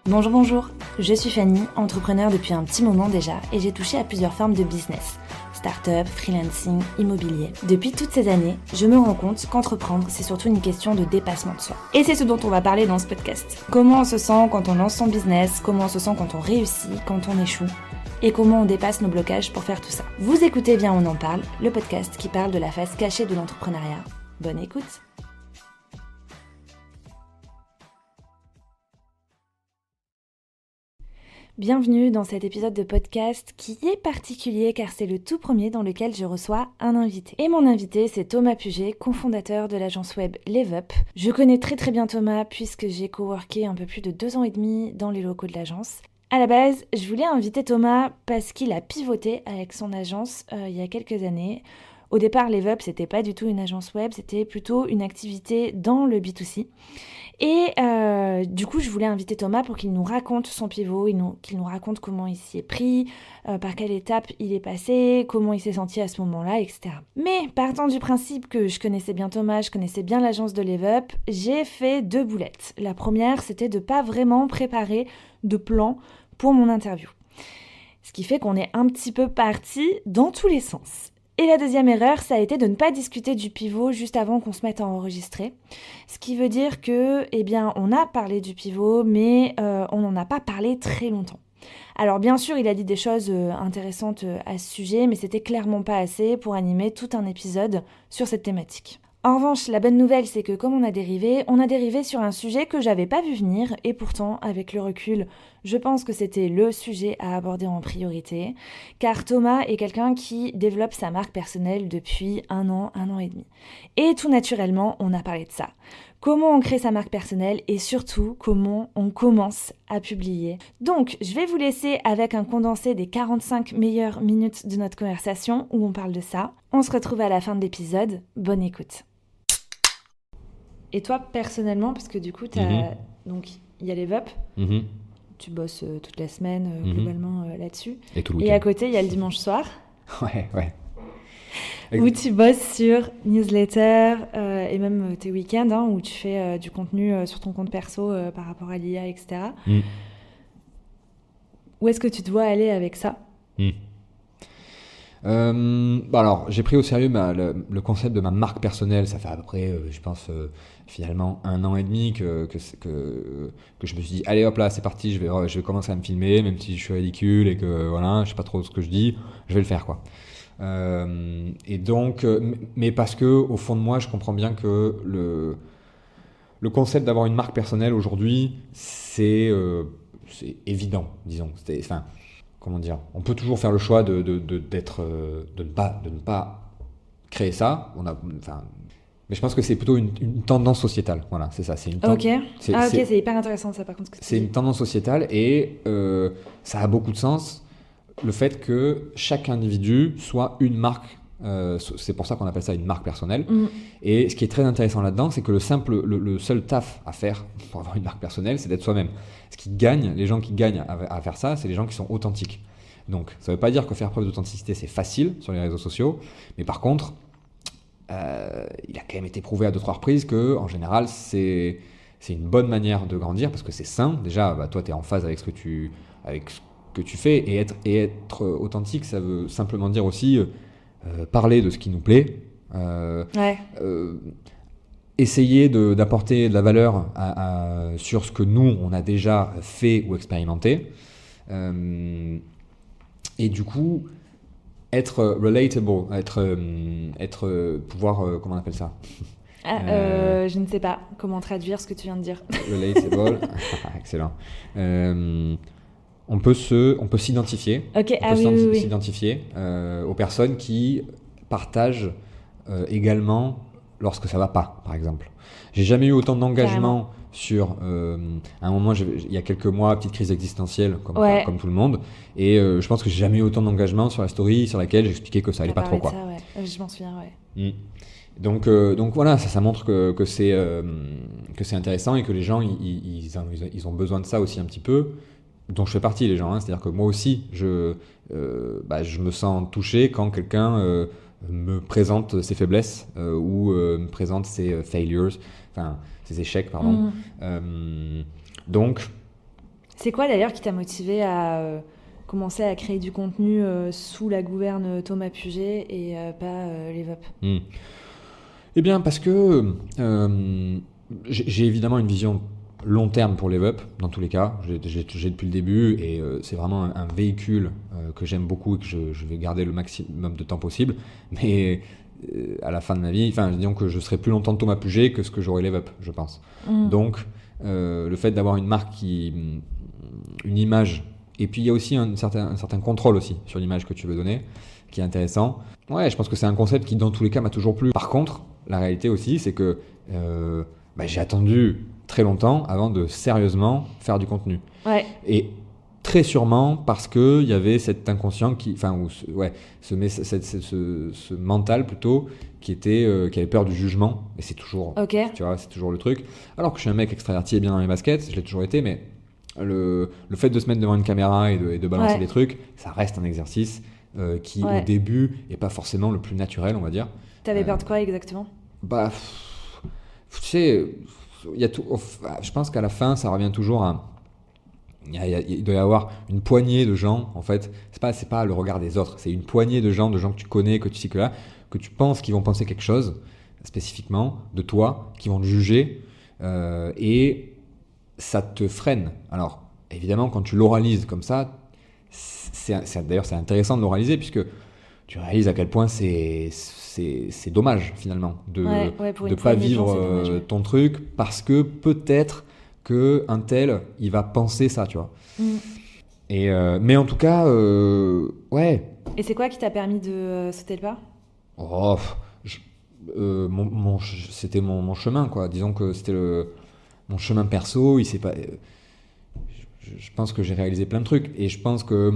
Bonjour, je suis Fanny, entrepreneur depuis un petit moment déjà et j'ai touché à plusieurs formes de business. Start-up, freelancing, immobilier. Depuis toutes ces années, je me rends compte qu'entreprendre, c'est surtout une question de dépassement de soi. Et c'est ce dont on va parler dans ce podcast. Comment on se sent quand on lance son business, comment on se sent quand on réussit, quand on échoue, et comment on dépasse nos blocages pour faire tout ça. Vous écoutez Viens on en parle, le podcast qui parle de la face cachée de l'entrepreneuriat. Bonne écoute. Bienvenue dans cet épisode de podcast qui est particulier car c'est le tout premier dans lequel je reçois un invité. Et mon invité, c'est Thomas Puget, cofondateur de l'agence web LeveUp. Je connais très bien Thomas puisque j'ai coworké un peu plus de 2 ans et demi dans les locaux de l'agence. À la base, je voulais inviter Thomas parce qu'il a pivoté avec son agence il y a quelques années. Au départ, LeveUp, c'était pas du tout une agence web, c'était plutôt une activité dans le B2C. Et du coup, je voulais inviter Thomas pour qu'il nous raconte son pivot, qu'il nous raconte comment il s'y est pris, par quelle étape il est passé, comment il s'est senti à ce moment-là, etc. Mais partant du principe que je connaissais bien Thomas, je connaissais bien l'agence de LeveUp, j'ai fait 2 boulettes. La première, c'était de pas vraiment préparer de plan pour mon interview. Ce qui fait qu'on est un petit peu parti dans tous les sens. Et la deuxième erreur, ça a été de ne pas discuter du pivot juste avant qu'on se mette à enregistrer. Ce qui veut dire que, on a parlé du pivot, mais on n'en a pas parlé très longtemps. Alors bien sûr, il a dit des choses intéressantes à ce sujet, mais c'était clairement pas assez pour animer tout un épisode sur cette thématique. En revanche, la bonne nouvelle, c'est que comme on a dérivé sur un sujet que j'avais pas vu venir, et pourtant, avec le recul, je pense que c'était le sujet à aborder en priorité, car Thomas est quelqu'un qui développe sa marque personnelle depuis 1 an et demi. Et tout naturellement, on a parlé de ça. Comment on crée sa marque personnelle et surtout, comment on commence à publier. Donc, je vais vous laisser avec un condensé des 45 meilleures minutes de notre conversation où on parle de ça. On se retrouve à la fin de l'épisode. Bonne écoute. Et toi, personnellement, parce que du coup, donc il y a LeveUp, tu bosses toute la semaine globalement là-dessus. Et tout le week-end. Et à côté, il y a le dimanche soir. Ouais. Où tu bosses sur newsletter et même tes week-ends, où tu fais du contenu sur ton compte perso par rapport à l'IA, etc. Où est-ce que tu dois aller avec ça ? Alors, j'ai pris au sérieux le concept de ma marque personnelle. Ça fait à peu près, je pense, finalement 1 an et demi que je me suis dit, allez hop là, c'est parti, je vais commencer à me filmer, même si je suis ridicule et que voilà, je sais pas trop ce que je dis, je vais le faire, quoi. Et donc, mais parce que au fond de moi, je comprends bien que le concept d'avoir une marque personnelle aujourd'hui, c'est évident, disons. Comment dire, on peut toujours faire le choix de ne pas créer ça. Mais je pense que c'est plutôt une tendance sociétale. Voilà, c'est ça. Ok, c'est hyper intéressant ça par contre. C'est une tendance sociétale et ça a beaucoup de sens. Le fait que chaque individu soit une marque, c'est pour ça qu'on appelle ça une marque personnelle. Et ce qui est très intéressant là-dedans, c'est que le seul taf à faire pour avoir une marque personnelle, c'est d'être soi-même. Les gens qui gagnent à faire ça, c'est les gens qui sont authentiques. Donc, ça ne veut pas dire que faire preuve d'authenticité, c'est facile sur les réseaux sociaux, mais par contre, il a quand même été prouvé à 2-3 reprises que, en général, c'est une bonne manière de grandir parce que c'est sain. Déjà, toi, tu es en phase avec ce que tu fais et être authentique, ça veut simplement dire aussi parler de ce qui nous plaît. Essayer d'apporter de la valeur sur ce que nous, on a déjà fait ou expérimenté. Et du coup, être relatable, pouvoir, comment on appelle ça ? Je ne sais pas comment traduire ce que tu viens de dire. Relatable, excellent. On peut s'identifier. Okay, s'identifier aux personnes qui partagent également lorsque ça va pas, par exemple. J'ai jamais eu autant d'engagement sur à un moment, il y a quelques mois, petite crise existentielle comme tout le monde, et je pense que j'ai jamais eu autant d'engagement sur la story sur laquelle j'expliquais que ça allait pas trop, quoi. Ça, ouais. Je m'en souviens, Donc voilà, ça montre que c'est intéressant et que les gens ils ont besoin de ça aussi un petit peu, dont je fais partie, les gens, c'est-à-dire que moi aussi je me sens touché quand quelqu'un me présente ses faiblesses ou me présente ses failures, enfin ses échecs, pardon. Donc C'est quoi d'ailleurs qui t'a motivé à commencer à créer du contenu sous la gouverne Thomas Puget et pas Leveup? Eh bien, parce que j'ai évidemment une vision long terme pour Leveup, dans tous les cas. J'ai depuis le début, et c'est vraiment un véhicule que j'aime beaucoup et que je vais garder le maximum de temps possible. Mais à la fin de ma vie, disons que je serai plus longtemps de Thomas Puget que ce que j'aurai Leveup, je pense. Donc, le fait d'avoir une marque une image, et puis il y a aussi un certain contrôle aussi sur l'image que tu veux donner, qui est intéressant. Ouais, je pense que c'est un concept qui, dans tous les cas, m'a toujours plu. Par contre, la réalité aussi, c'est que j'ai attendu très longtemps avant de sérieusement faire du contenu. Ouais. Et très sûrement parce qu'il y avait cet inconscient ce mental plutôt qui avait peur du jugement. Et c'est toujours, tu vois, c'est toujours le truc. Alors que je suis un mec extraverti et bien dans mes baskets, je l'ai toujours été, mais le fait de se mettre devant une caméra et de balancer des trucs, ça reste un exercice qui au début n'est pas forcément le plus naturel, on va dire. T'avais peur de quoi exactement? Tu sais, y a tout, je pense qu'à la fin, ça revient toujours à... Il doit y avoir une poignée de gens, en fait. C'est pas le regard des autres, c'est une poignée de gens que tu connais, que tu sais que tu penses qu'ils vont penser quelque chose, spécifiquement, de toi, qui vont te juger, et ça te freine. Alors, évidemment, quand tu l'oralises comme ça, d'ailleurs, c'est intéressant de l'oraliser, puisque tu réalises à quel point c'est dommage, finalement, de ne pas vivre ton truc, parce que peut-être qu'un tel, il va penser ça, tu vois. Mais en tout cas, ouais. Et c'est quoi qui t'a permis de sauter le pas? C'était mon chemin, quoi. Disons que c'était mon chemin perso, il s'est pas... Je pense que j'ai réalisé plein de trucs, et je pense que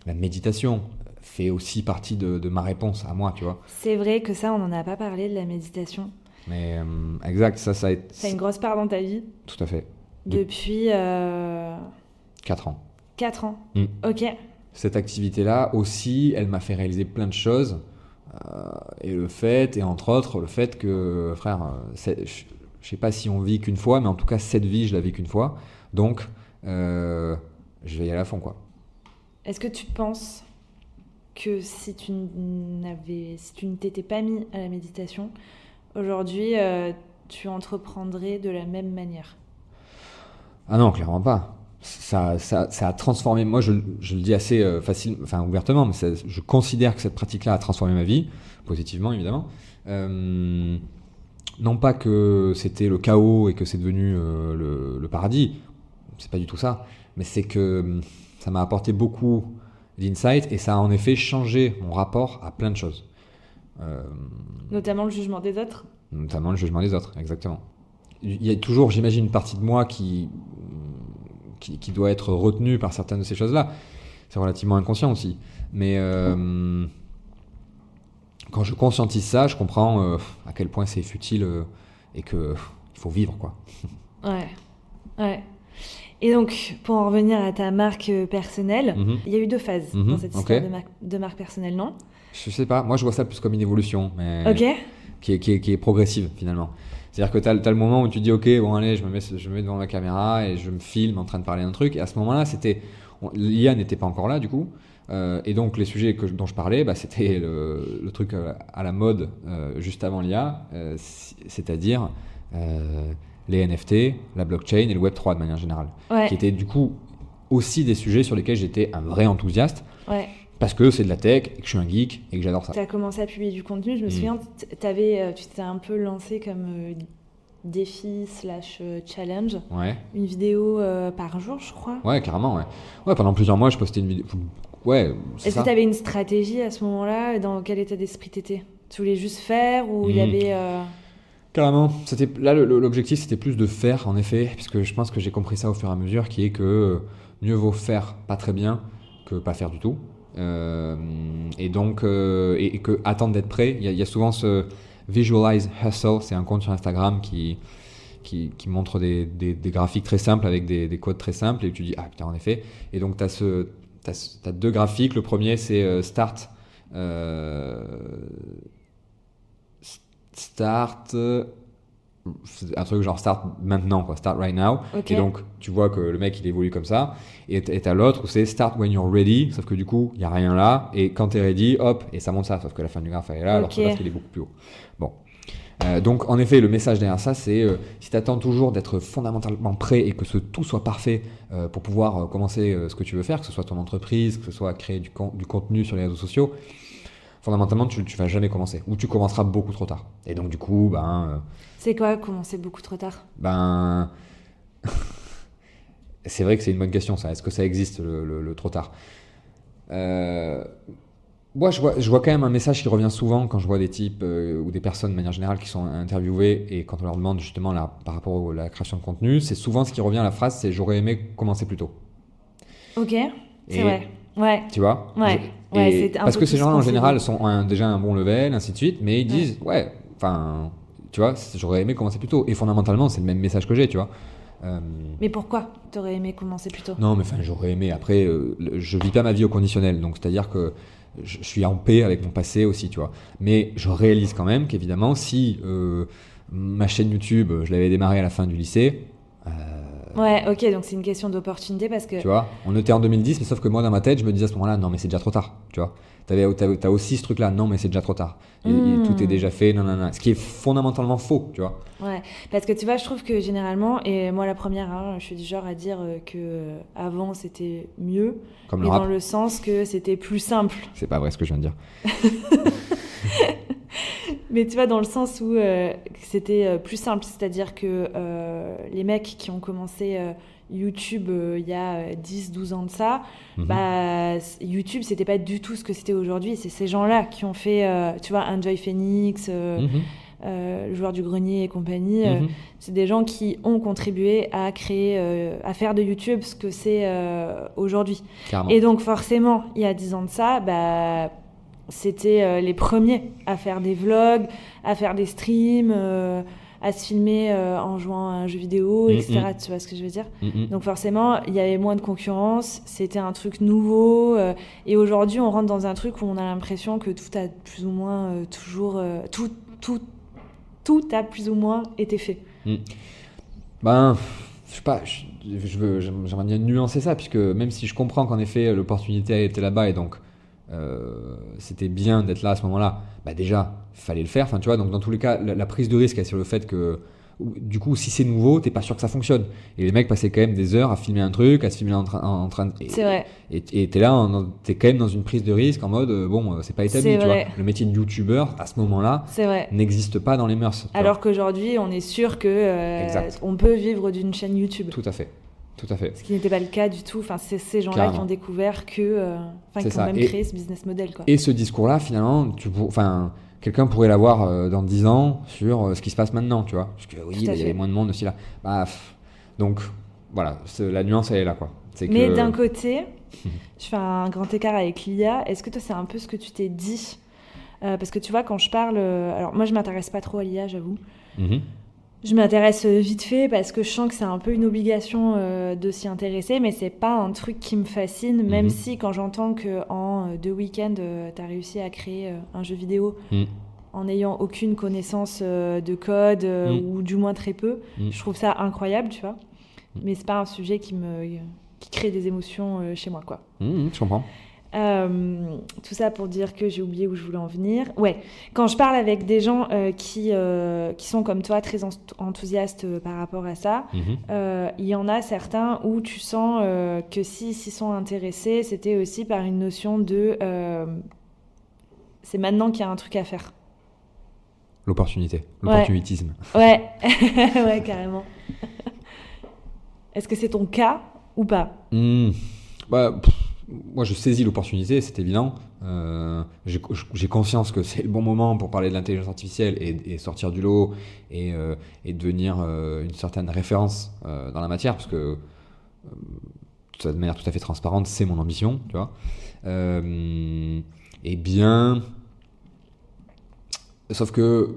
la méditation fait aussi partie de ma réponse à moi, tu vois. C'est vrai que ça, on n'en a pas parlé de la méditation. Mais exact, ça a été... Ça a une grosse part dans ta vie. Tout à fait. Depuis 4 ans. 4 ans. Ok. Cette activité-là aussi, elle m'a fait réaliser plein de choses. Et entre autres, le fait que, frère, je sais pas si on vit qu'une fois, mais en tout cas, cette vie, je la vis qu'une fois. Donc, je vais y aller à fond, quoi. Est-ce que tu penses que si tu ne t'étais pas mis à la méditation, aujourd'hui, tu entreprendrais de la même manière? Ah non, clairement pas. Ça a transformé. Moi, je le dis assez ouvertement, mais je considère que cette pratique-là a transformé ma vie, positivement évidemment. Non pas que c'était le chaos et que c'est devenu le paradis, c'est pas du tout ça, mais c'est que ça m'a apporté beaucoup d'insight et ça a en effet changé mon rapport à plein de choses. Notamment le jugement des autres? Notamment le jugement des autres, exactement. Il y a toujours, j'imagine, une partie de moi qui doit être retenue par certaines de ces choses-là. C'est relativement inconscient aussi. Mais quand je conscientise ça, je comprends à quel point c'est futile et qu'il faut vivre, quoi. Ouais. Et donc, pour en revenir à ta marque personnelle, il y a eu 2 phases dans cette histoire de marque personnelle, non? Je sais pas. Moi, je vois ça plus comme une évolution, mais qui est progressive, finalement. C'est-à-dire que tu as le moment où tu dis ok, bon allez, je me mets devant ma caméra et je me filme en train de parler d'un truc. Et à ce moment-là, l'IA n'était pas encore là du coup. Et donc les sujets dont je parlais, c'était le truc à la mode juste avant l'IA, c'est-à-dire les NFT, la blockchain et le Web3 de manière générale. Qui étaient du coup aussi des sujets sur lesquels j'étais un vrai enthousiaste. Parce que c'est de la tech, et que je suis un geek, et que j'adore ça. Tu as commencé à publier du contenu, je me souviens, tu t'es un peu lancé comme défi / challenge. Une vidéo par jour, je crois. Ouais, carrément, ouais. Pendant plusieurs mois, je postais une vidéo. Ouais, Est-ce que tu avais une stratégie à ce moment-là? Dans quel état d'esprit t'étais? Tu voulais juste faire ou il y avait... Carrément. Là, l'objectif, c'était plus de faire, en effet, puisque je pense que j'ai compris ça au fur et à mesure, qui est que mieux vaut faire pas très bien que pas faire du tout. Et donc que attendre d'être prêt. Il y a souvent ce Visualize Hustle, c'est un compte sur Instagram qui montre des graphiques très simples avec des codes très simples et tu dis ah putain en effet. Et donc t'as 2 graphiques. Le premier c'est start c'est un truc genre start maintenant, quoi, start right now. Okay. Et donc, tu vois que le mec, il évolue comme ça. Et t'as l'autre où c'est start when you're ready, sauf que du coup, il n'y a rien là. Et quand t'es ready, hop, et ça monte ça. Sauf que la fin du graphe, elle est là, alors que l'autre, il est beaucoup plus haut. Bon. Donc, en effet, le message derrière ça, c'est si tu attends toujours d'être fondamentalement prêt et que tout soit parfait pour pouvoir commencer ce que tu veux faire, que ce soit ton entreprise, que ce soit créer du contenu sur les réseaux sociaux, fondamentalement, tu vas jamais commencer. Ou tu commenceras beaucoup trop tard. Et donc, du coup, c'est quoi commencer beaucoup trop tard? C'est vrai que c'est une bonne question, ça. Est-ce que ça existe, le trop tard? Moi, je vois quand même un message qui revient souvent quand je vois des types ou des personnes de manière générale qui sont interviewées et quand on leur demande justement par rapport à la création de contenu, c'est souvent ce qui revient à la phrase, c'est j'aurais aimé commencer plus tôt. Ok, c'est vrai. Ouais. Tu vois? Ouais. C'est parce que ces gens-là en général sont déjà à un bon level, ainsi de suite, mais ils disent tu vois, j'aurais aimé commencer plus tôt. Et fondamentalement, c'est le même message que j'ai, tu vois. Mais pourquoi t'aurais aimé commencer plus tôt? Non, mais j'aurais aimé. Après, je vis pas ma vie au conditionnel, donc c'est-à-dire que je suis en paix avec mon passé aussi, tu vois. Mais je réalise quand même qu'évidemment, si ma chaîne YouTube, je l'avais démarrée à la fin du lycée. Ouais, ok, donc c'est une question d'opportunité parce que. Tu vois, on était en 2010, mais sauf que moi, dans ma tête, je me disais à ce moment-là, non, mais c'est déjà trop tard, tu vois. T'as aussi ce truc-là, non, mais c'est déjà trop tard. Tout est déjà fait, non. Ce qui est fondamentalement faux, tu vois. Ouais, parce que tu vois, je trouve que généralement, et moi la première, hein, je suis du genre à dire que avant c'était mieux, Comme mais le rap. dans le sens que c'était plus simple. C'est pas vrai ce que je viens de dire. Mais tu vois, dans le sens où c'était plus simple, c'est-à-dire que les mecs qui ont commencé YouTube il y a 10-12 ans de ça, YouTube c'était pas du tout ce que c'était aujourd'hui. C'est ces gens-là qui ont fait, tu vois, Enjoy Phoenix, le joueur du grenier et compagnie. C'est des gens qui ont contribué à créer, à faire de YouTube ce que c'est aujourd'hui. Carrément. Et donc forcément, il y a 10 ans de ça, c'était les premiers à faire des vlogs, à faire des streams, à se filmer en jouant à un jeu vidéo, etc. Tu vois ce que je veux dire? Donc forcément, il y avait moins de concurrence, c'était un truc nouveau. Et aujourd'hui, on rentre dans un truc où on a l'impression que tout a plus ou moins toujours... tout a plus ou moins été fait. Je sais pas, j'aimerais bien nuancer ça, puisque même si je comprends qu'en effet, l'opportunité était là-bas et donc... c'était bien d'être là à ce moment-là, déjà, fallait le faire. Enfin, tu vois, donc dans tous les cas, la prise de risque, elle, sur le fait que, du coup, si c'est nouveau, t'es pas sûr que ça fonctionne. Et les mecs passaient quand même des heures à filmer un truc, à se filmer en train de. C'est vrai. Et t'es là, t'es quand même dans une prise de risque en mode, c'est pas établi, tu vois. Le métier de youtubeur, à ce moment-là, n'existe pas dans les mœurs. Alors qu'aujourd'hui, on est sûr que on peut vivre d'une chaîne YouTube. Tout à fait. Tout à fait. Ce qui n'était pas le cas du tout. Enfin, c'est ces gens-là qui ont découvert qui ont même créé ce business model, quoi. Et ce discours-là, finalement, quelqu'un pourrait l'avoir dans 10 ans sur ce qui se passe maintenant, tu vois. Parce que oui, il y avait moins de monde aussi là. Donc, voilà, la nuance, elle est là, quoi. Mais d'un côté, je fais un grand écart avec l'IA. Est-ce que toi, c'est un peu ce que tu t'es dit parce que tu vois, quand je parle... alors, moi, je m'intéresse pas trop à l'IA, j'avoue. Je m'intéresse vite fait parce que je sens que c'est un peu une obligation de s'y intéresser, mais c'est pas un truc qui me fascine, même si quand j'entends qu'en 2 week-ends, t'as réussi à créer un jeu vidéo en n'ayant aucune connaissance de code, ou du moins très peu, je trouve ça incroyable, tu vois. Mais c'est pas un sujet qui crée des émotions chez moi, quoi. Je comprends. Tout ça pour dire que j'ai oublié où je voulais en venir. Ouais, quand je parle avec des gens qui sont comme toi très enthousiastes par rapport à ça, il y en a certains où tu sens que s'ils s'y sont intéressés, c'était aussi par une notion de c'est maintenant qu'il y a un truc à faire. L'opportunisme. Ouais, ouais, carrément. Est-ce que c'est ton cas ou pas? Moi, je saisis l'opportunité, c'est évident. J'ai conscience que c'est le bon moment pour parler de l'intelligence artificielle et sortir du lot et devenir une certaine référence dans la matière, parce que de manière tout à fait transparente, c'est mon ambition, tu vois. Sauf que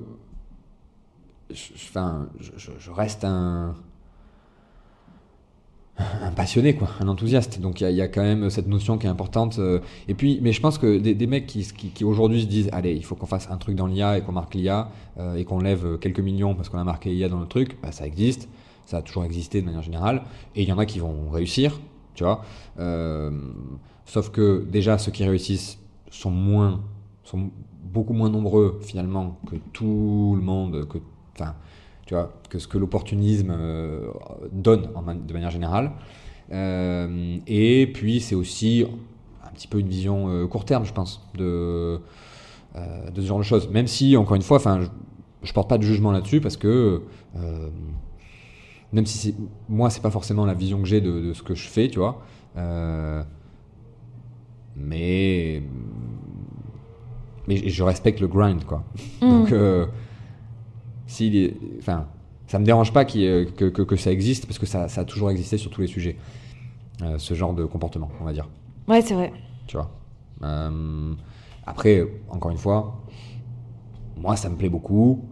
je reste un passionné, quoi, un enthousiaste. Donc il y a quand même cette notion qui est importante. Et puis, mais je pense que des mecs qui aujourd'hui se disent, allez, il faut qu'on fasse un truc dans l'IA et qu'on marque l'IA et qu'on lève quelques millions parce qu'on a marqué IA dans le truc, bah, ça existe, ça a toujours existé de manière générale. Et il y en a qui vont réussir, tu vois. Sauf que déjà, ceux qui réussissent sont beaucoup moins nombreux finalement que tout le monde, tu vois, que ce que l'opportunisme donne de manière générale. Et puis c'est aussi un petit peu une vision court terme, je pense, de ce genre de choses. Même si, encore une fois, je porte pas de jugement là-dessus parce que même si moi c'est pas forcément la vision que j'ai de ce que je fais, tu vois. Mais je respecte le grind, quoi. Donc ça me dérange pas que ça existe parce que ça a toujours existé sur tous les sujets, ce genre de comportement, on va dire. Ouais, c'est vrai. Tu vois. Après, encore une fois, moi ça me plaît beaucoup.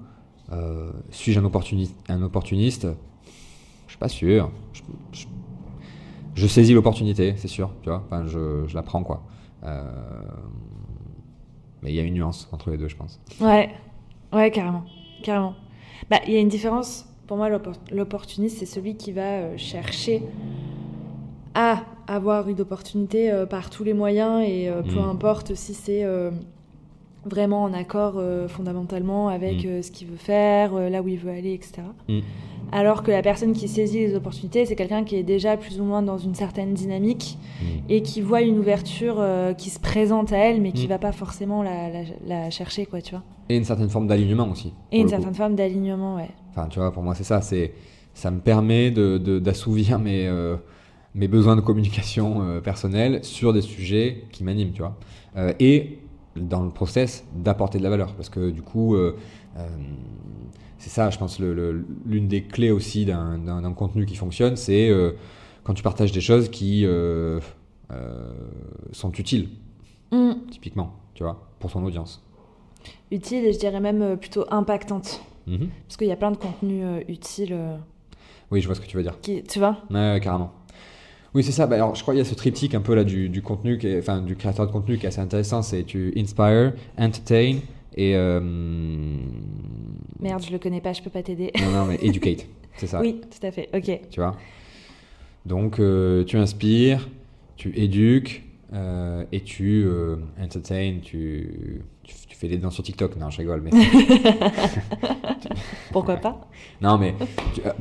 Suis-je un opportuniste? Je suis pas sûr. Je saisis l'opportunité, c'est sûr. Tu vois. Enfin, je la prends, quoi. Mais il y a une nuance entre les deux, je pense. Ouais, carrément. Bah, il y a une différence. Pour moi, l'opportuniste, c'est celui qui va chercher à avoir une opportunité par tous les moyens et peu importe si c'est vraiment en accord fondamentalement avec ce qu'il veut faire, là où il veut aller, etc. Alors que la personne qui saisit les opportunités, c'est quelqu'un qui est déjà plus ou moins dans une certaine dynamique et qui voit une ouverture qui se présente à elle, mais qui va pas forcément la chercher, quoi, tu vois. Et une certaine forme d'alignement aussi. Et une certaine forme d'alignement, ouais. Enfin, tu vois, pour moi, c'est ça. Ça me permet d'assouvir mes besoins de communication personnelle sur des sujets qui m'animent, tu vois. Et dans le process, d'apporter de la valeur. Parce que du coup, c'est ça, je pense, l'une des clés aussi d'un contenu qui fonctionne, c'est quand tu partages des choses qui sont utiles, typiquement, tu vois, pour ton audience. Utile et je dirais même plutôt impactante. Parce qu'il y a plein de contenus utiles. Oui, je vois ce que tu veux dire. Tu vois ? Ouais, carrément. Oui, c'est ça. Bah, alors, je crois qu'il y a ce triptyque un peu là du contenu, du créateur de contenu qui est assez intéressant. C'est tu inspire, entertain et... Merde, je le connais pas, je peux pas t'aider. Non, mais educate, c'est ça. Oui, tout à fait, ok. Tu vois. Donc, tu inspires, tu éduques et tu entertain, tu fais des danses sur TikTok. Non, je rigole, mais... Pourquoi pas ? Non, mais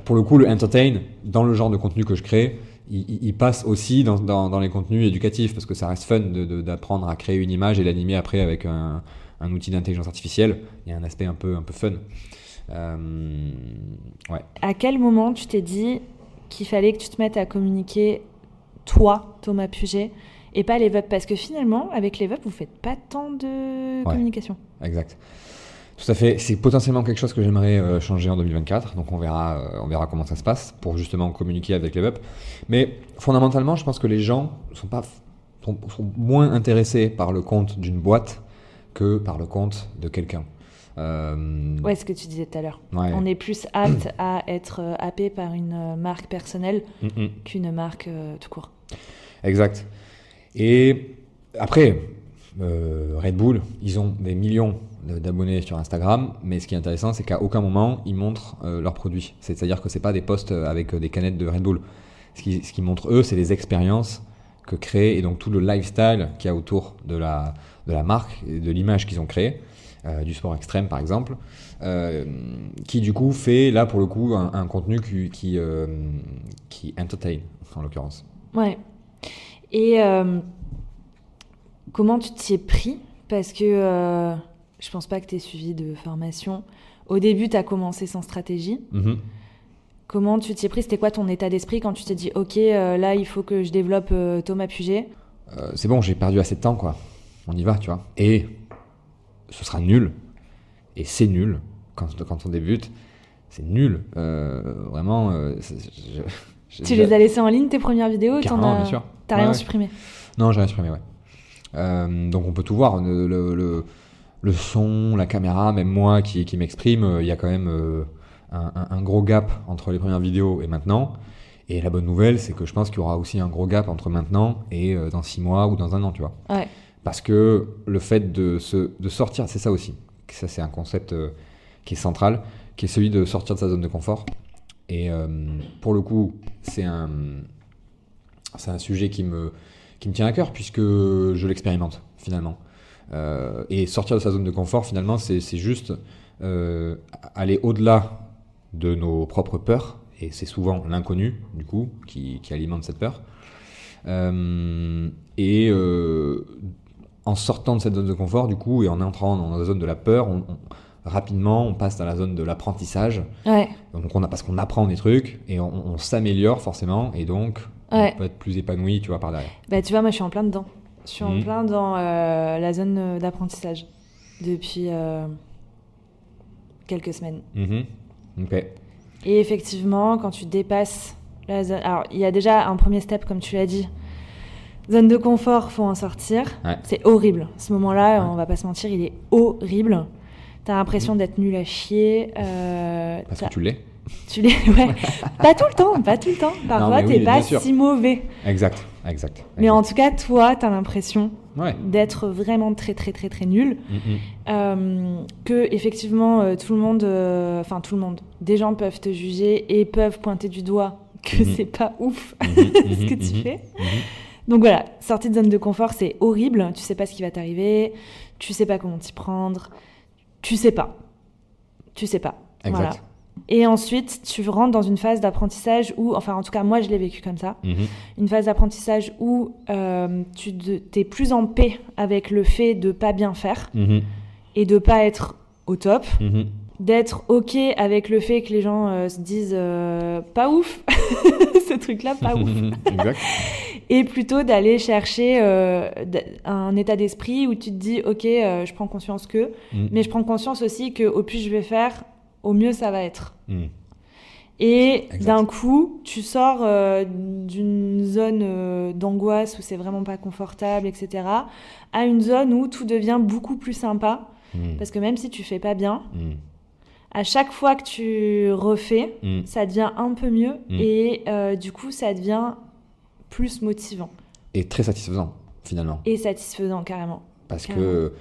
pour le coup, le entertain, dans le genre de contenu que je crée, il passe aussi dans les contenus éducatifs parce que ça reste fun d'apprendre à créer une image et l'animer après avec un outil d'intelligence artificielle. Il y a un aspect un peu fun. Ouais. À quel moment tu t'es dit qu'il fallait que tu te mettes à communiquer, toi, Thomas Puget, et pas l'EVUP? Parce que finalement, avec l'EVUP, vous faites pas tant de communication. Exact. Tout à fait. C'est potentiellement quelque chose que j'aimerais changer en 2024. Donc on verra comment ça se passe pour justement communiquer avec l'EVUP. Mais fondamentalement, je pense que les gens sont moins intéressés par le compte d'une boîte que par le compte de quelqu'un. Ouais, ce que tu disais tout à l'heure. Ouais. On est plus apte à être happé par une marque personnelle qu'une marque tout court. Exact. Et après, Red Bull, ils ont des millions d'abonnés sur Instagram, mais ce qui est intéressant, c'est qu'à aucun moment, ils montrent leurs produits. C'est-à-dire que ce n'est pas des posts avec des canettes de Red Bull. Ce qui montrent, eux, c'est les expériences que créent et donc tout le lifestyle qu'il y a autour de la marque et de l'image qu'ils ont créée. Du sport extrême par exemple, qui du coup fait là pour le coup un contenu qui entertain en l'occurrence. Ouais. Et comment tu t'y es pris? Parce que je pense pas que tu aies suivi de formation. Au début, tu as commencé sans stratégie. Comment tu t'y es pris? C'était quoi ton état d'esprit quand tu t'es dit ok, là il faut que je développe Thomas Puget? C'est bon, j'ai perdu assez de temps, quoi. On y va, tu vois. Et ce sera nul. Et c'est nul quand on débute. C'est nul. Vraiment. Tu les as laissés en ligne tes premières vidéos? Carrément, bien sûr. T'as rien supprimé? Non, j'ai rien supprimé, ouais. Donc on peut tout voir. Le son, la caméra, même moi qui m'exprime, il y a quand même un gros gap entre les premières vidéos et maintenant. Et la bonne nouvelle, c'est que je pense qu'il y aura aussi un gros gap entre maintenant et dans 6 mois ou dans un an, tu vois. Ouais. Parce que le fait de sortir, c'est ça aussi. Ça, c'est un concept qui est central, qui est celui de sortir de sa zone de confort. Et pour le coup, c'est un sujet qui me tient à cœur, puisque je l'expérimente, finalement. Et sortir de sa zone de confort, finalement, c'est juste aller au-delà de nos propres peurs. Et c'est souvent l'inconnu, du coup, qui alimente cette peur. En sortant de cette zone de confort, du coup, et en entrant dans la zone de la peur, rapidement, on passe dans la zone de l'apprentissage. Ouais. Donc, parce qu'on apprend des trucs et on s'améliore forcément, et donc on peut être plus épanoui, tu vois, par derrière. Bah, tu vois, moi, je suis en plein dedans. Je suis en plein dans la zone d'apprentissage depuis quelques semaines. Ok. Et effectivement, quand tu dépasses la zone... Alors, il y a déjà un premier step, comme tu l'as dit. Zone de confort, faut en sortir. Ouais. C'est horrible. Ce moment-là, on va pas se mentir, il est horrible. T'as l'impression d'être nul à chier. Parce que tu l'es. Tu l'es, ouais. Pas tout le temps. Parfois, non, t'es pas si mauvais. Exact. Mais en tout cas, toi, t'as l'impression d'être vraiment très, très, très, très nul. Que, effectivement, tout le monde, des gens peuvent te juger et peuvent pointer du doigt que c'est pas ouf ce que tu fais. Donc voilà, sortir de zone de confort, c'est horrible. Tu sais pas ce qui va t'arriver, tu sais pas comment t'y prendre, tu sais pas. Exact. Voilà. Et ensuite, tu rentres dans une phase d'apprentissage où, enfin en tout cas moi je l'ai vécu comme ça, une phase d'apprentissage où tu es plus en paix avec le fait de pas bien faire et de pas être au top, d'être ok avec le fait que les gens se disent pas ouf, ce truc-là pas ouf. Exact. Et plutôt d'aller chercher un état d'esprit où tu te dis ok, je prends conscience mais je prends conscience aussi que au plus je vais faire, au mieux ça va être. Et d'un coup, tu sors d'une zone d'angoisse où c'est vraiment pas confortable, etc., à une zone où tout devient beaucoup plus sympa. Parce que même si tu fais pas bien, à chaque fois que tu refais, ça devient un peu mieux et du coup, ça devient plus motivant. Et très satisfaisant, finalement. Et satisfaisant, carrément. Parce que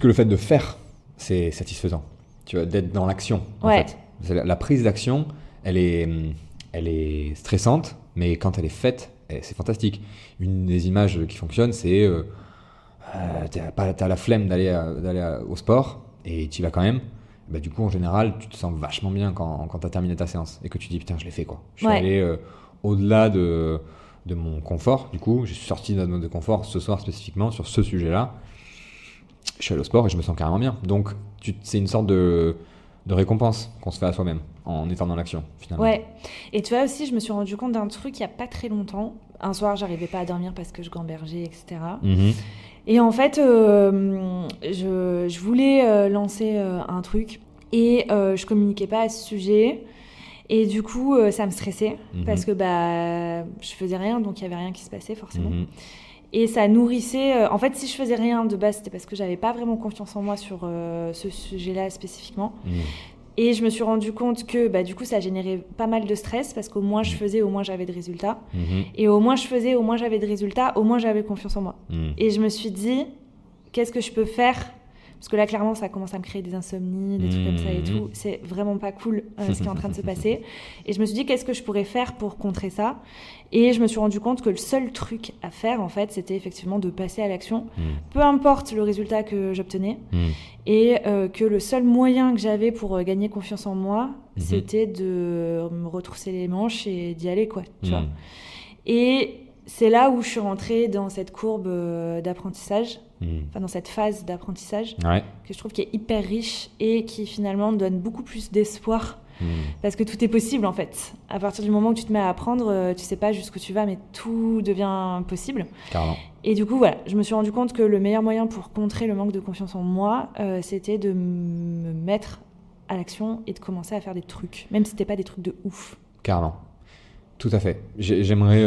le fait de faire, c'est satisfaisant. Tu vois, d'être dans l'action, en fait. La prise d'action, elle est stressante, mais quand elle est faite, c'est fantastique. Une des images qui fonctionne, c'est t'as la flemme d'aller au sport et tu y vas quand même. Bah, du coup, en général, tu te sens vachement bien quand t'as terminé ta séance et que tu dis putain, je l'ai fait quoi. Je suis allé au-delà de mon confort. Du coup, je suis sorti de ma zone de confort ce soir spécifiquement sur ce sujet-là. Je suis allé au sport et je me sens carrément bien. Donc, c'est une sorte de récompense qu'on se fait à soi-même en étant dans l'action, finalement. Ouais. Et tu vois aussi, je me suis rendu compte d'un truc il n'y a pas très longtemps. Un soir, j'arrivais pas à dormir parce que je gambergeais, etc. Et en fait, je voulais lancer un truc et je communiquais pas à ce sujet. Et du coup, ça me stressait parce que je faisais rien, donc il y avait rien qui se passait forcément. Et ça nourrissait... en fait, si je faisais rien de base, c'était parce que j'avais pas vraiment confiance en moi sur ce sujet-là spécifiquement. Et je me suis rendu compte que du coup, ça générait pas mal de stress parce qu'au moins je faisais, au moins j'avais de résultats. Et au moins je faisais, au moins j'avais de résultats, au moins j'avais confiance en moi. Et je me suis dit, qu'est-ce que je peux faire ? Parce que là, clairement, ça commence à me créer des insomnies, des trucs comme ça et tout. C'est vraiment pas cool ce qui est en train de se passer. Et je me suis dit, qu'est-ce que je pourrais faire pour contrer ça ? Et je me suis rendu compte que le seul truc à faire, en fait, c'était effectivement de passer à l'action. Peu importe le résultat que j'obtenais. Et que le seul moyen que j'avais pour gagner confiance en moi, c'était de me retrousser les manches et d'y aller, quoi. Tu vois ? Et c'est là où je suis rentrée dans cette courbe d'apprentissage. Enfin, dans cette phase d'apprentissage que je trouve qui est hyper riche et qui finalement donne beaucoup plus d'espoir parce que tout est possible en fait. À partir du moment où tu te mets à apprendre, tu sais pas jusqu'où tu vas, mais tout devient possible. Carrément. Et du coup, voilà, je me suis rendu compte que le meilleur moyen pour contrer le manque de confiance en moi, c'était de me mettre à l'action et de commencer à faire des trucs, même si c'était pas des trucs de ouf. Carrément. Tout à fait. J'aimerais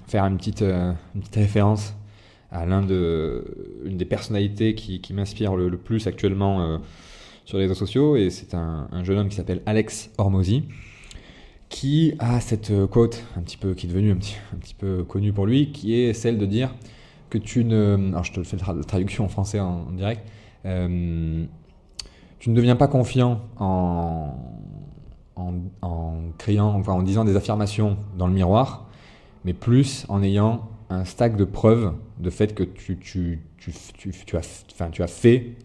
faire une petite référence à une des personnalités qui m'inspire le plus actuellement sur les réseaux sociaux, et c'est un jeune homme qui s'appelle Alex Hormozy, qui a cette quote un petit peu, qui est devenue un petit peu connue pour lui, qui est celle de dire que alors je te fais la traduction en français en direct, tu ne deviens pas confiant en criant, enfin en disant des affirmations dans le miroir, mais plus en ayant un stack de preuves de fait que tu as fait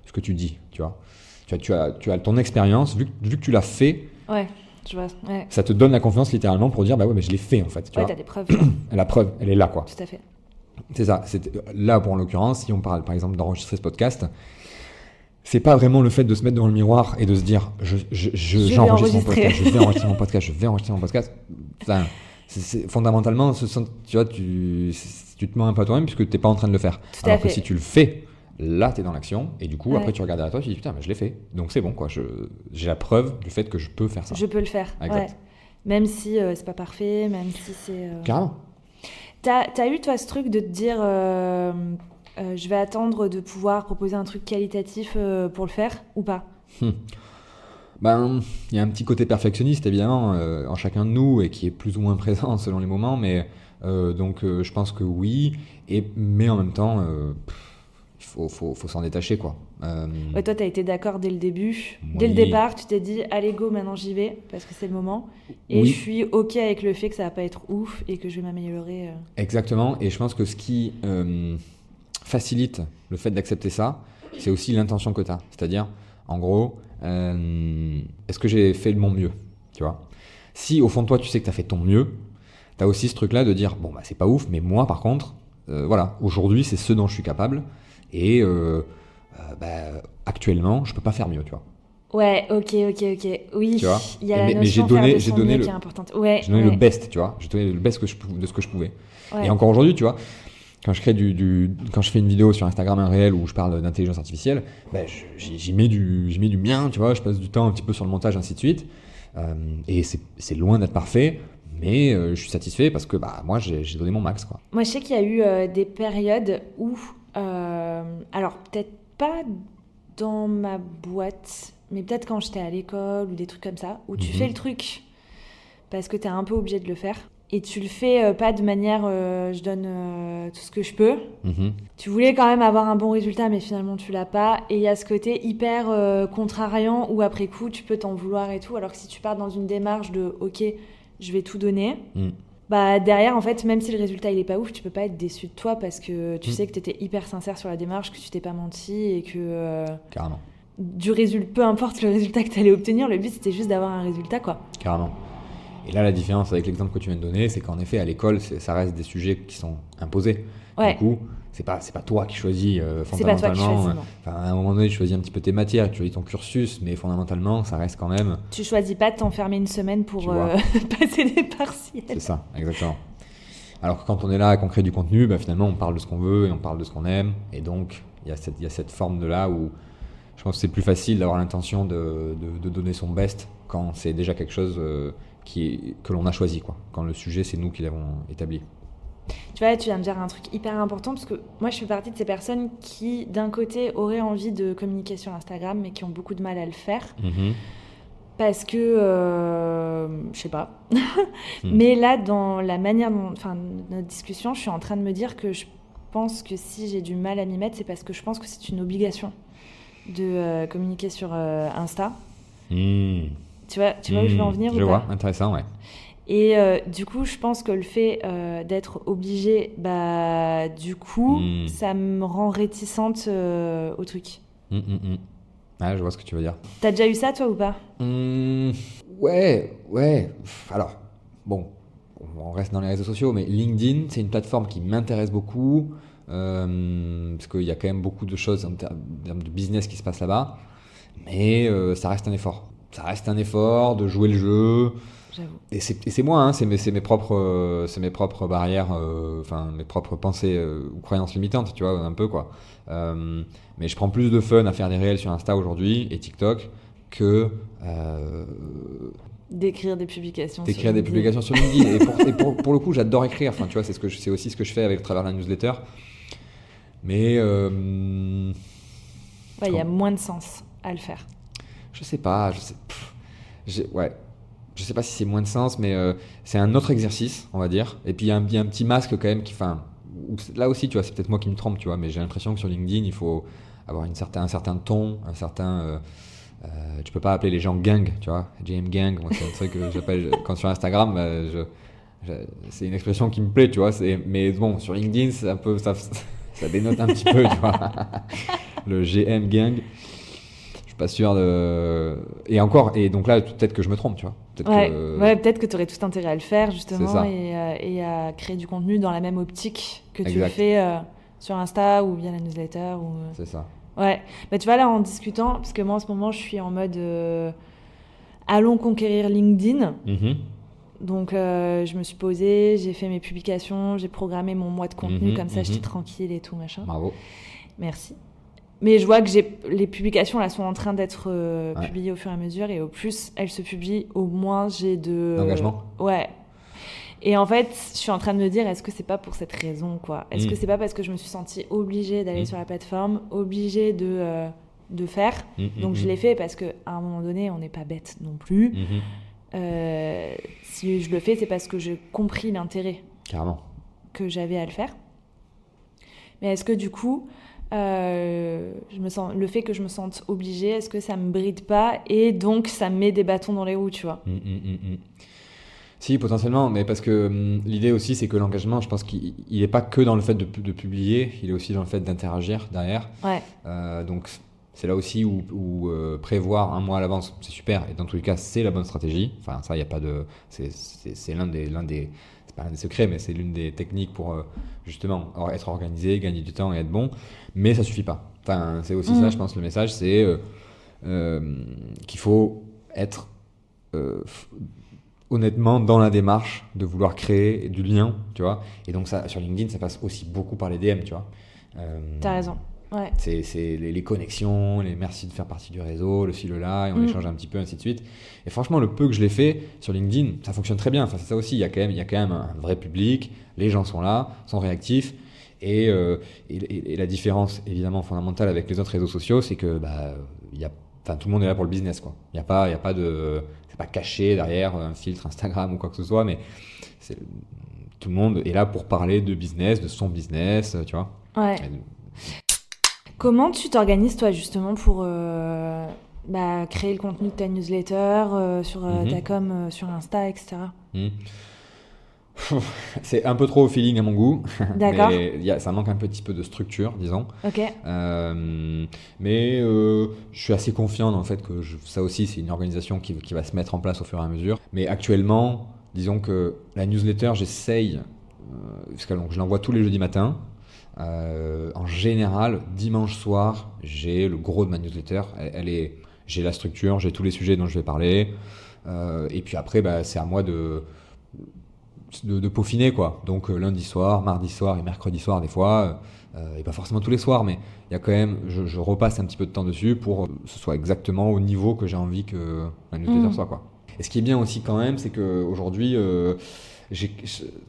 ce que tu dis, tu vois. Tu as ton expérience, vu que tu l'as fait, ouais, je vois, ouais. Ça te donne la confiance littéralement pour dire bah ouais, mais je l'ai fait en fait. Tu vois. T'as des preuves. La preuve, elle est là quoi. Tout à fait. C'est ça. Là, pour en l'occurrence, si on parle par exemple d'enregistrer ce podcast, c'est pas vraiment le fait de se mettre devant le miroir et de se dire j'enregistre mon podcast, je vais enregistrer mon podcast. Enfin, fondamentalement, tu vois, tu te mens un peu à toi-même puisque t'es pas en train de le faire. Tout à fait. Que si tu le fais, là, tu es dans l'action et du coup, ouais. Après, tu regardes derrière toi, tu dis putain, mais je l'ai fait. Donc c'est bon, quoi. J'ai la preuve du fait que je peux faire ça. Je peux le faire. Exact. Ouais. Même si c'est pas parfait, même si c'est. Carrément. T'as eu, toi, ce truc de te dire je vais attendre de pouvoir proposer un truc qualitatif pour le faire ou pas? Ben, il y a un petit côté perfectionniste, évidemment, en chacun de nous et qui est plus ou moins présent selon les moments, mais donc je pense que oui, mais en même temps. Il faut s'en détacher, quoi. Ouais, toi, tu as été d'accord dès le début. Oui. Dès le départ, tu t'es dit, allez, go, maintenant j'y vais, parce que c'est le moment. Et oui. Je suis OK avec le fait que ça va pas être ouf et que je vais m'améliorer. Exactement. Et je pense que ce qui facilite le fait d'accepter ça, c'est aussi l'intention que tu as. C'est-à-dire, en gros, est-ce que j'ai fait de mon mieux, tu vois? Si, au fond de toi, tu sais que tu as fait ton mieux, tu as aussi ce truc-là de dire, bon, bah, c'est pas ouf, mais moi, par contre, voilà, aujourd'hui, c'est ce dont je suis capable. Et actuellement, je peux pas faire mieux, tu vois. Ouais, ok. Oui, tu vois, il y a la notion de faire de son mieux qui est importante. Ouais, j'ai donné le best, tu vois. J'ai donné le best de ce que je pouvais. Ouais. Et encore aujourd'hui, tu vois, quand je crée quand je fais une vidéo sur Instagram, un réel où je parle d'intelligence artificielle, j'y mets du mien, tu vois. Je passe du temps un petit peu sur le montage, ainsi de suite. Et c'est loin d'être parfait. Mais je suis satisfait parce que moi, j'ai donné mon max, quoi. Moi, je sais qu'il y a eu des périodes où... alors, peut-être pas dans ma boîte, mais peut-être quand j'étais à l'école ou des trucs comme ça, où tu fais le truc parce que t'es un peu obligé de le faire. Et tu le fais pas de manière je donne tout ce que je peux. Tu voulais quand même avoir un bon résultat, mais finalement tu l'as pas. Et il y a ce côté hyper contrariant où après coup tu peux t'en vouloir et tout. Alors que si tu pars dans une démarche de ok, je vais tout donner, derrière en fait, même si le résultat il est pas ouf, tu peux pas être déçu de toi parce que tu sais que t'étais hyper sincère sur la démarche, que tu t'es pas menti et que carrément. Peu importe le résultat que t'allais obtenir, le but c'était juste d'avoir un résultat, quoi. Carrément. Et là, la différence avec l'exemple que tu viens de donner, c'est qu'en effet, à l'école, ça reste des sujets qui sont imposés. Ouais. Du coup, c'est pas toi qui choisis fondamentalement. C'est pas toi qui choisis, non. À un moment donné, tu choisis un petit peu tes matières, tu choisis ton cursus, mais fondamentalement, ça reste quand même... Tu choisis pas de t'enfermer une semaine pour passer des partiels. C'est ça, exactement. Alors que quand on est là et qu'on crée du contenu, finalement, on parle de ce qu'on veut et on parle de ce qu'on aime. Et donc, il y a cette forme de là où je pense que c'est plus facile d'avoir l'intention de donner son best quand c'est déjà quelque chose... que l'on a choisi, quoi. Quand le sujet, c'est nous qui l'avons établi. Tu vois, tu viens de dire un truc hyper important parce que moi, je fais partie de ces personnes qui, d'un côté, auraient envie de communiquer sur Instagram, mais qui ont beaucoup de mal à le faire. Parce que, je sais pas. Mais là, dans la manière dont, notre discussion, je suis en train de me dire que je pense que si j'ai du mal à m'y mettre, c'est parce que je pense que c'est une obligation de communiquer sur Insta. Tu vois où je veux en venir ou pas ? Je vois, intéressant, ouais. Et du coup, je pense que le fait d'être obligée, du coup, ça me rend réticente au truc. Ah, je vois ce que tu veux dire. T'as déjà eu ça, toi, ou pas ? Ouais. Alors, bon, on reste dans les réseaux sociaux, mais LinkedIn, c'est une plateforme qui m'intéresse beaucoup, parce qu'il y a quand même beaucoup de choses en termes de business qui se passent là-bas, mais ça reste un effort. Ça reste un effort de jouer le jeu. J'avoue. Et c'est moi, hein, c'est mes propres barrières, mes propres pensées ou croyances limitantes, tu vois, un peu, quoi. Mais je prends plus de fun à faire des réels sur Insta aujourd'hui et TikTok que d'écrire des publications sur LinkedIn. Et pour le coup, j'adore écrire. Enfin, tu vois, c'est aussi ce que je fais avec travers la newsletter. Mais il y a moins de sens à le faire. Je sais pas. Ouais. je sais pas si c'est moins de sens, mais c'est un autre exercice, on va dire. Et puis il y a un petit masque quand même là aussi, tu vois, c'est peut-être moi qui me trompe, tu vois, mais j'ai l'impression que sur LinkedIn, il faut avoir un certain ton, tu peux pas appeler les gens gang, tu vois, JM gang, moi, c'est un truc que j'appelle quand sur Instagram, c'est une expression qui me plaît, tu vois, mais bon, sur LinkedIn, c'est un peu, ça dénote un petit peu, tu vois, le GM gang. Je suis pas sûr de. Et donc là, peut-être que je me trompe, tu vois. Peut-être que tu aurais tout intérêt à le faire, justement, ça. et à créer du contenu dans la même optique que tu le Exact. fais sur Insta ou via la newsletter. C'est ça. Ouais. Bah, tu vois, là, en discutant, parce que moi, en ce moment, je suis en mode allons conquérir LinkedIn. Mm-hmm. Donc, je me suis posée, j'ai fait mes publications, j'ai programmé mon mois de contenu, comme ça, j'étais tranquille et tout, machin. Bravo. Merci. Mais je vois que les publications là sont en train d'être publiées au fur et à mesure, et au plus elles se publient, au moins j'ai d'engagement. Ouais. Et en fait, je suis en train de me dire, est-ce que c'est pas pour cette raison, quoi? Est-ce que c'est pas parce que je me suis sentie obligée d'aller sur la plateforme, obligée de faire, donc je l'ai fait parce que à un moment donné, on n'est pas bête non plus. Si je le fais, c'est parce que j'ai compris l'intérêt Carrément. que j'avais à le faire. Mais est-ce que du coup, le fait que je me sente obligée, est-ce que ça me bride pas et donc ça me met des bâtons dans les roues, tu vois? Si, potentiellement, mais parce que l'idée aussi, c'est que l'engagement, je pense qu'il n'est pas que dans le fait de publier, il est aussi dans le fait d'interagir derrière. Ouais. Donc c'est là aussi où prévoir un mois à l'avance, c'est super, et dans tous les cas, c'est la bonne stratégie. Enfin, ça, il n'y a pas de. C'est l'un des. C'est pas l'un des secrets, mais c'est l'une des techniques pour justement être organisé, gagner du temps et être bon. Mais ça suffit pas. Enfin, c'est aussi ça, je pense, le message, c'est qu'il faut être honnêtement dans la démarche de vouloir créer du lien, tu vois. Et donc ça, sur LinkedIn, ça passe aussi beaucoup par les DM, tu vois. T'as raison. Ouais. C'est les connexions, les merci de faire partie du réseau, le ci, le là, et on échange un petit peu, ainsi de suite. Et franchement, le peu que je l'ai fait sur LinkedIn, ça fonctionne très bien. Enfin, c'est ça aussi, il y a quand même un vrai public, les gens sont là, sont réactifs. Et la différence, évidemment, fondamentale avec les autres réseaux sociaux, c'est que tout le monde est là pour le business, quoi. Il y a pas de... C'est pas caché derrière un filtre Instagram ou quoi que ce soit, mais tout le monde est là pour parler de business, de son business, tu vois. Ouais. Comment tu t'organises, toi, justement, pour créer le contenu de ta newsletter, sur ta com, sur Insta, etc. C'est un peu trop au feeling à mon goût. D'accord. Mais ça manque un petit peu de structure, disons. Ok. Mais je suis assez confiant dans le fait que ça aussi, c'est une organisation qui va se mettre en place au fur et à mesure. Mais actuellement, disons que la newsletter, j'essaye, parce que donc, je l'envoie tous les jeudis matins. En général, dimanche soir, j'ai le gros de ma newsletter. J'ai la structure, j'ai tous les sujets dont je vais parler. Et puis après, c'est à moi de peaufiner, quoi. Donc lundi soir, mardi soir et mercredi soir des fois, et pas forcément tous les soirs, mais il y a quand même, je repasse un petit peu de temps dessus pour que ce soit exactement au niveau que j'ai envie que la newsletter soit, quoi. Et ce qui est bien aussi quand même, c'est qu'aujourd'hui,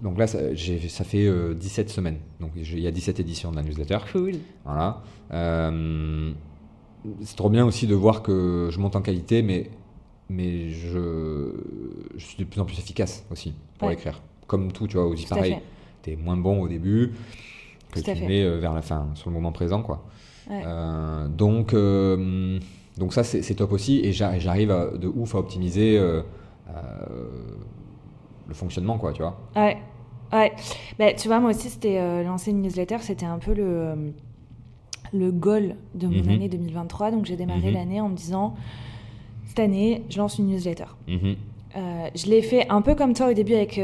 donc là, ça fait 17 semaines. Donc il y a 17 éditions de la newsletter. Cool. Voilà. C'est trop bien aussi de voir que je monte en qualité, mais je suis de plus en plus efficace aussi pour l'écrire. Comme tout, tu vois, aussi pareil. T'es moins bon au début que tu mets vers la fin, sur le moment présent, quoi. Ouais. Donc ça, c'est top aussi, et j'arrive de ouf à optimiser le fonctionnement, quoi, tu vois. Ouais. Tu vois, moi aussi, c'était lancer une newsletter, c'était un peu le goal de mon année 2023. Donc j'ai démarré l'année en me disant, cette année, je lance une newsletter. Je l'ai fait un peu comme toi au début avec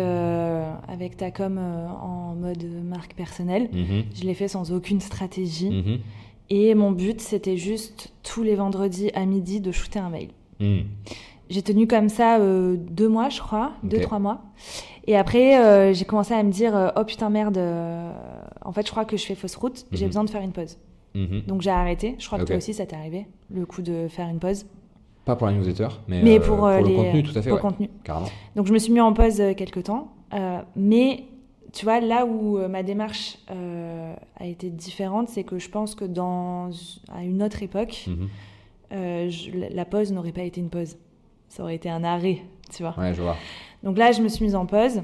ta com en mode marque personnelle. Je l'ai fait sans aucune stratégie. Et mon but, c'était juste tous les vendredis à midi de shooter un mail. J'ai tenu comme ça 2 mois, je crois, 2-3 mois. Et après, j'ai commencé à me dire, oh putain merde, en fait, je crois que je fais fausse route, j'ai besoin de faire une pause. Donc j'ai arrêté. Je crois que toi aussi, ça t'est arrivé, le coup de faire une pause. Pas pour la newsletter, mais pour le contenu, tout à fait. Pour le contenu. Carrément. Donc je me suis mis en pause quelques temps. Mais tu vois, là où ma démarche a été différente, c'est que je pense que à une autre époque, la pause n'aurait pas été une pause. Ça aurait été un arrêt tu vois. Ouais, je vois. Donc là, je me suis mise en pause.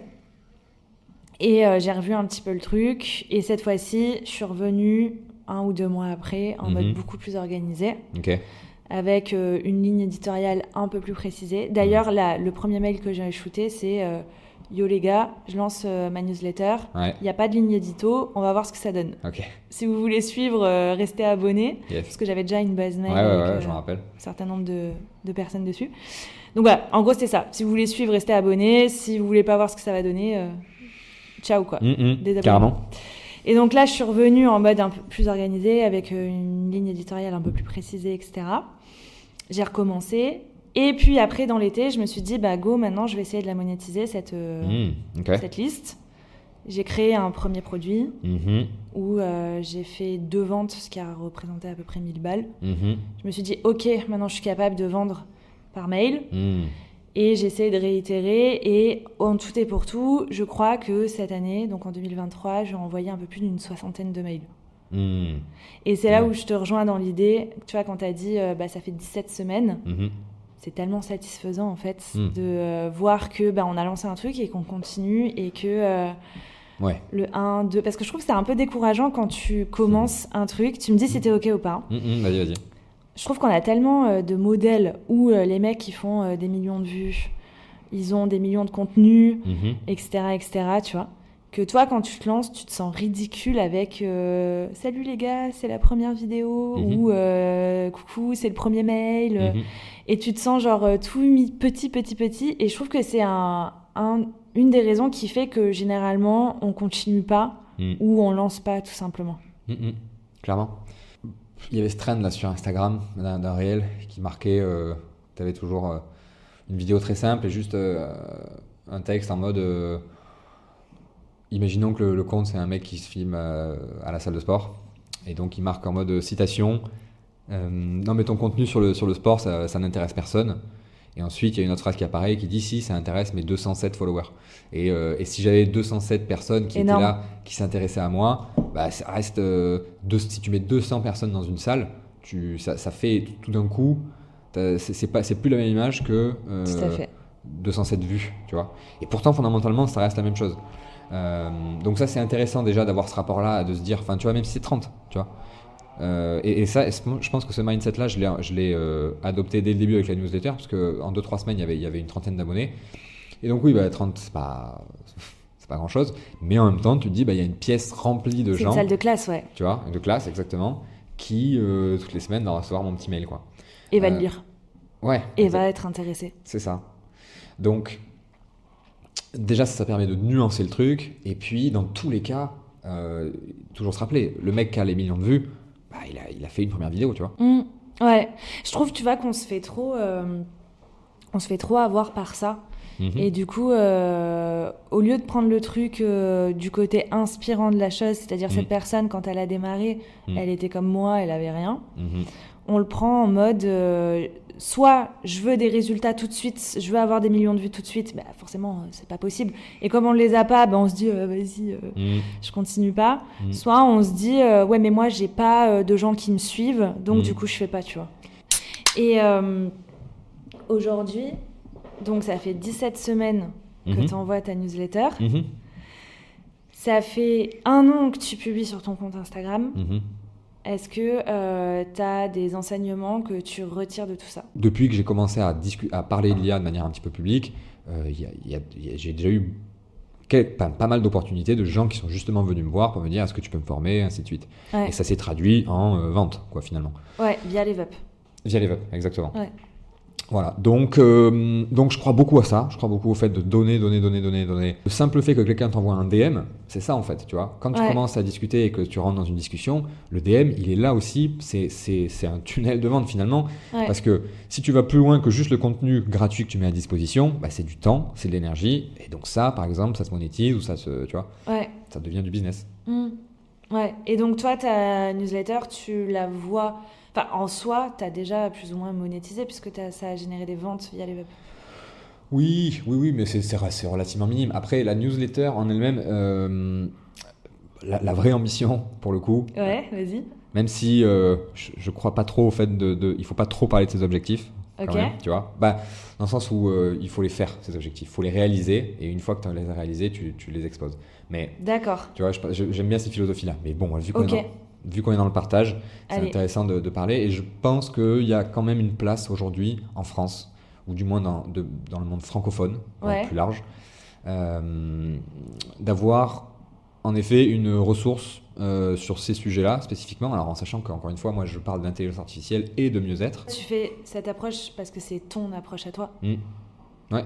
Et j'ai revu un petit peu le truc. Et cette fois-ci, je suis revenue 1 ou 2 mois après, en mode beaucoup plus organisé. Ok. Avec une ligne éditoriale un peu plus précisée. D'ailleurs, le premier mail que j'ai shooté, c'est Yo les gars, je lance ma newsletter. Il n'y a pas de ligne édito, on va voir ce que ça donne. Ok. Si vous voulez suivre, restez abonnés. Yes. Parce que j'avais déjà une base mail avec je me rappelle. un certain nombre de personnes dessus. Donc voilà, en gros, c'était ça. Si vous voulez suivre, restez abonnés. Si vous voulez pas voir ce que ça va donner, ciao quoi. Carrément. Et donc là, je suis revenue en mode un peu plus organisé, avec une ligne éditoriale un peu plus précisée, etc. J'ai recommencé. Et puis après, dans l'été, je me suis dit, go, maintenant, je vais essayer de la monétiser, cette liste. J'ai créé un premier produit où j'ai fait 2 ventes, ce qui a représenté à peu près 1000 balles. Je me suis dit, ok, maintenant, je suis capable de vendre par mail. Et j'ai essayé de réitérer. Et en tout et pour tout, je crois que cette année, donc en 2023, j'ai envoyé un peu plus d'une 60aine de mails. Et c'est là où je te rejoins dans l'idée, tu vois, quand tu as dit ça fait 17 semaines, c'est tellement satisfaisant en fait de voir que on a lancé un truc et qu'on continue et que le 1, 2, parce que je trouve que c'est un peu décourageant quand tu commences un truc, tu me dis si t'es ok ou pas. Vas-y. Je trouve qu'on a tellement de modèles où les mecs qui font des millions de vues, ils ont des millions de contenus, etc., tu vois. Que toi, quand tu te lances, tu te sens ridicule avec « Salut les gars, c'est la première vidéo » ou « Coucou, c'est le premier mail ». Et tu te sens genre tout petit. Et je trouve que c'est une des raisons qui fait que généralement, on continue pas ou on lance pas tout simplement. Clairement. Il y avait ce trend là sur Instagram d'un réel qui marquait, tu avais toujours une vidéo très simple et juste un texte en mode... imaginons que le compte c'est un mec qui se filme à la salle de sport et donc il marque en mode citation non mais ton contenu sur le sport ça n'intéresse personne, et ensuite il y a une autre phrase qui apparaît qui dit si ça intéresse mes 207 followers, et si j'avais 207 personnes qui étaient là qui s'intéressaient à moi, ça reste si tu mets 200 personnes dans une salle, ça fait tout d'un coup c'est plus la même image que 207 vues, tu vois, et pourtant fondamentalement ça reste la même chose. Donc ça c'est intéressant déjà d'avoir ce rapport là, de se dire, enfin tu vois, même si c'est 30, tu vois, et ça je pense que ce mindset là je l'ai adopté dès le début avec la newsletter, parce qu'en 2-3 semaines il y avait une 30aine d'abonnés, et donc oui 30 c'est pas grand chose, mais en même temps tu te dis il y a une pièce remplie de gens, c'est une salle de classe, ouais, tu vois, de classe exactement, qui toutes les semaines va recevoir mon petit mail quoi, et va le lire, et va être intéressé, c'est ça. Donc déjà, ça permet de nuancer le truc. Et puis, dans tous les cas, toujours se rappeler, le mec qui a les millions de vues, il a fait une première vidéo, tu vois. Ouais, je trouve, tu vois, qu'on se fait trop avoir par ça. Et du coup, au lieu de prendre le truc du côté inspirant de la chose, c'est-à-dire cette personne, quand elle a démarré, elle était comme moi, elle avait rien. On le prend en mode... soit je veux des résultats tout de suite, je veux avoir des millions de vues tout de suite, forcément c'est pas possible, et comme on les a pas, on se dit vas-y, je continue pas. Soit on se dit ouais mais moi j'ai pas de gens qui me suivent, donc du coup je fais pas, tu vois. Et aujourd'hui, donc ça fait 17 semaines que tu envoies ta newsletter, ça fait 1 an que tu publies sur ton compte Instagram. Est-ce que tu as des enseignements que tu retires de tout ça ? Depuis que j'ai commencé à parler de l'IA de manière un petit peu publique, j'ai déjà eu pas mal d'opportunités de gens qui sont justement venus me voir pour me dire est-ce que tu peux me former, ainsi de suite. Et ça s'est traduit en vente, quoi, finalement. Ouais, via les VUP. Via les VUP, exactement. Ouais. Voilà, donc je crois beaucoup à ça, je crois beaucoup au fait de donner. Le simple fait que quelqu'un t'envoie un DM, c'est ça en fait, tu vois. Quand tu commences à discuter et que tu rentres dans une discussion, le DM, il est là aussi, c'est un tunnel de vente finalement, parce que si tu vas plus loin que juste le contenu gratuit que tu mets à disposition, c'est du temps, c'est de l'énergie, et donc ça, par exemple, ça se monétise ou ça se, tu vois, ça devient du business. Ouais, et donc toi, ta newsletter, tu la vois... Enfin, en soi, tu as déjà plus ou moins monétisé puisque ça a généré des ventes via les web. Oui, mais c'est relativement minime. Après, la newsletter en elle-même, la vraie ambition, pour le coup... Ouais, vas-y. Même si je crois pas trop au fait il faut pas trop parler de ses objectifs. quand même, tu vois. Dans le sens où il faut les faire, ces objectifs. Il faut les réaliser, et une fois que tu les as réalisés, tu les exposes. Mais, d'accord. Tu vois, j'aime bien ces philosophies-là. Mais bon, vu qu'on est dans le partage, c'est intéressant de parler. Et je pense qu'il y a quand même une place aujourd'hui en France, ou du moins dans le monde francophone, plus large, d'avoir en effet une ressource sur ces sujets-là spécifiquement. Alors en sachant qu'encore une fois, moi je parle d'intelligence artificielle et de mieux-être. Tu fais cette approche parce que c'est ton approche à toi. Ouais,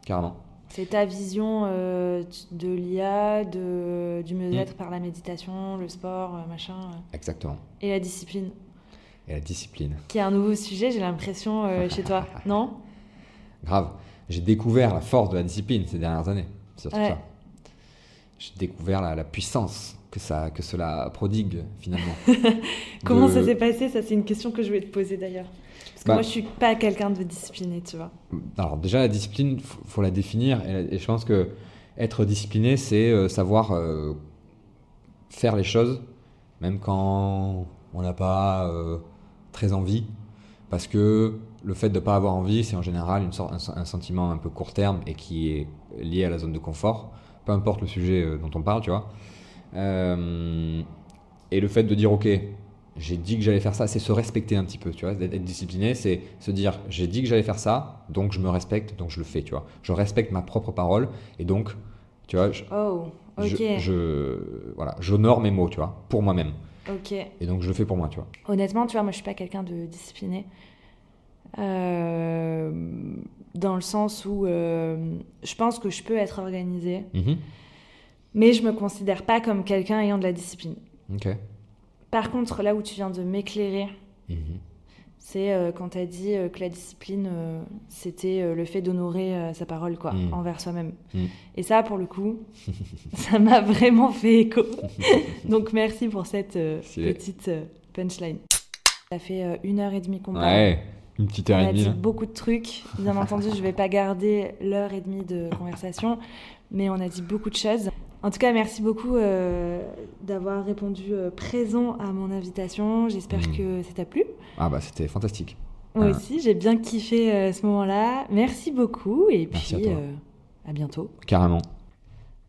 carrément. C'est ta vision de l'IA, du mieux-être par la méditation, le sport, machin. Exactement. Et la discipline. Qui est un nouveau sujet, j'ai l'impression, chez toi, non ? Grave. J'ai découvert la force de la discipline ces dernières années, surtout ça. J'ai découvert la puissance que cela prodigue finalement. Comment ça s'est passé ? Ça, c'est une question que je voulais te poser d'ailleurs. Parce que moi, je suis pas quelqu'un de discipliné, tu vois. Alors déjà, la discipline, faut la définir. Et je pense que être discipliné, c'est savoir faire les choses, même quand on n'a pas très envie. Parce que le fait de ne pas avoir envie, c'est en général un sentiment un peu court terme et qui est lié à la zone de confort. Peu importe le sujet dont on parle, tu vois. Et le fait de dire, ok, j'ai dit que j'allais faire ça, c'est se respecter un petit peu, tu vois. Être discipliné, c'est se dire, j'ai dit que j'allais faire ça, donc je me respecte, donc je le fais, tu vois. Je respecte ma propre parole, et donc, tu vois, j'honore mes mots, tu vois, pour moi-même. Ok. Et donc, je le fais pour moi, tu vois. Honnêtement, tu vois, moi, je suis pas quelqu'un de discipliné. Dans le sens où je pense que je peux être organisée, mais je me considère pas comme quelqu'un ayant de la discipline. Ok. Par contre, là où tu viens de m'éclairer, c'est quand tu as dit que la discipline, c'était le fait d'honorer sa parole, quoi, envers soi-même. Et ça, pour le coup, ça m'a vraiment fait écho. Donc, merci pour cette petite punchline. Ça fait 1h30 qu'on parle. Ouais. Une petite heure et demie. On a dit beaucoup de trucs. Bien entendu, je ne vais pas garder l'heure et demie de conversation, mais on a dit beaucoup de choses. En tout cas, merci beaucoup d'avoir répondu présent à mon invitation. J'espère que ça t'a plu. C'était fantastique. Moi aussi, j'ai bien kiffé ce moment-là. Merci beaucoup et puis à bientôt. Carrément.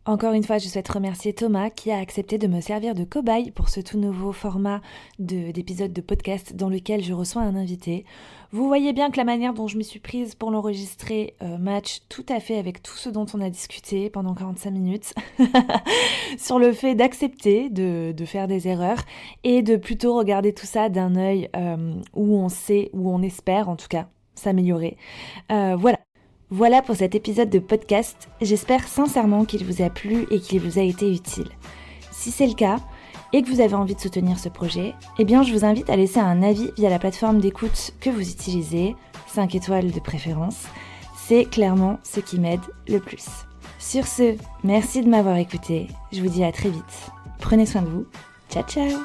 Encore une fois, je souhaite remercier Thomas qui a accepté de me servir de cobaye pour ce tout nouveau format d'épisode de podcast dans lequel je reçois un invité. Vous voyez bien que la manière dont je m'y suis prise pour l'enregistrer match tout à fait avec tout ce dont on a discuté pendant 45 minutes sur le fait d'accepter de faire des erreurs et de plutôt regarder tout ça d'un œil où on sait, où on espère en tout cas s'améliorer. Voilà pour cet épisode de podcast, j'espère sincèrement qu'il vous a plu et qu'il vous a été utile. Si c'est le cas, et que vous avez envie de soutenir ce projet, eh bien je vous invite à laisser un avis via la plateforme d'écoute que vous utilisez, 5 étoiles de préférence, c'est clairement ce qui m'aide le plus. Sur ce, merci de m'avoir écouté, je vous dis à très vite. Prenez soin de vous, ciao ciao.